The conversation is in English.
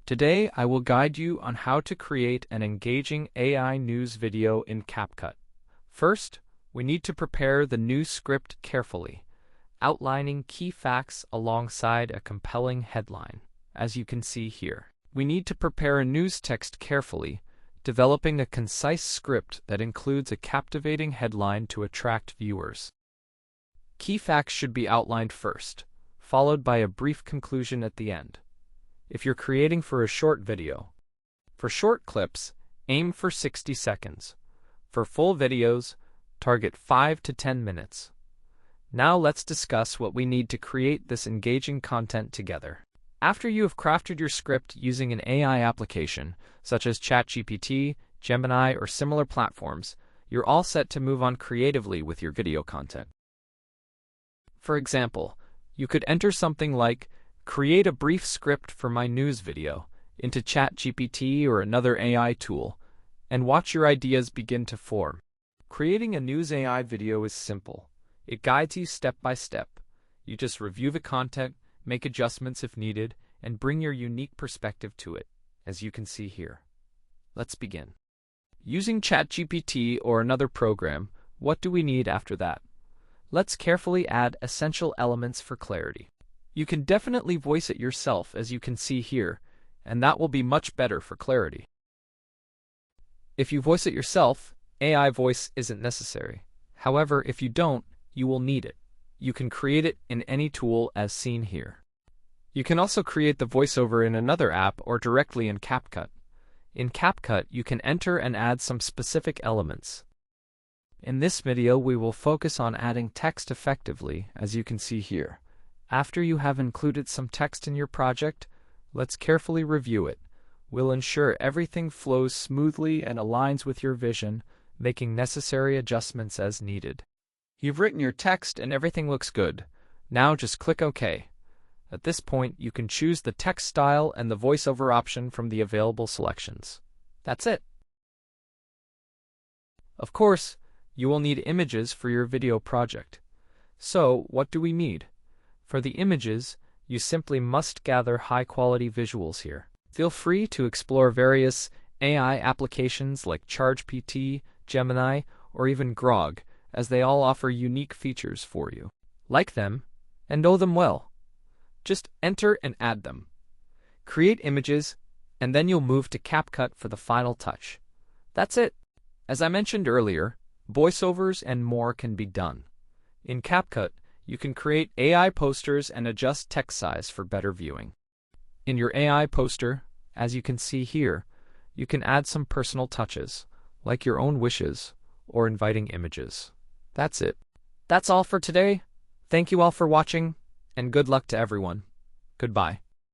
Today, I will guide you on how to create an engaging AI news video in CapCut. First, we need to prepare the news script carefully, outlining key facts alongside a compelling headline, as you can see here. We need to prepare a news text carefully, developing a concise script that includes a captivating headline to attract viewers. Key facts should be outlined first, followed by a brief conclusion at the end. If you're creating for a short video, for short clips, aim for 60 seconds. For full videos, target 5 to 10 minutes. Now let's discuss what we need to create this engaging content together. After you have crafted your script using an AI application, such as ChatGPT, Gemini, or similar platforms, you're all set to move on creatively with your video content. For example, you could enter something like, "Create a brief script for my news video," into ChatGPT or another AI tool, and watch your ideas begin to form. Creating a news AI video is simple. It guides you step by step. You just review the content, make adjustments if needed, and bring your unique perspective to it, as you can see here. Let's begin. Using ChatGPT or another program, what do we need after that? Let's carefully add essential elements for clarity. You can definitely voice it yourself, as you can see here, and that will be much better for clarity. If you voice it yourself, AI voice isn't necessary. However, if you don't, you will need it. You can create it in any tool as seen here. You can also create the voiceover in another app or directly in CapCut. In CapCut, you can enter and add some specific elements. In this video, we will focus on adding text effectively, as you can see here. After you have included some text in your project, let's carefully review it. We'll ensure everything flows smoothly and aligns with your vision, making necessary adjustments as needed. You've written your text and everything looks good. Now just click OK. At this point, you can choose the text style and the voiceover option from the available selections. That's it. Of course, you will need images for your video project. So, what do we need? For the images, you simply must gather high-quality visuals here. Feel free to explore various AI applications like ChatGPT, Gemini, or even Grok, as they all offer unique features for you. Like them, and know them well. Just enter and add them. Create images, and then you'll move to CapCut for the final touch. That's it. As I mentioned earlier, voiceovers and more can be done. In CapCut, you can create AI posters and adjust text size for better viewing. In your AI poster, as you can see here, you can add some personal touches, like your own wishes or inviting images. That's it. That's all for today. Thank you all for watching, and good luck to everyone. Goodbye.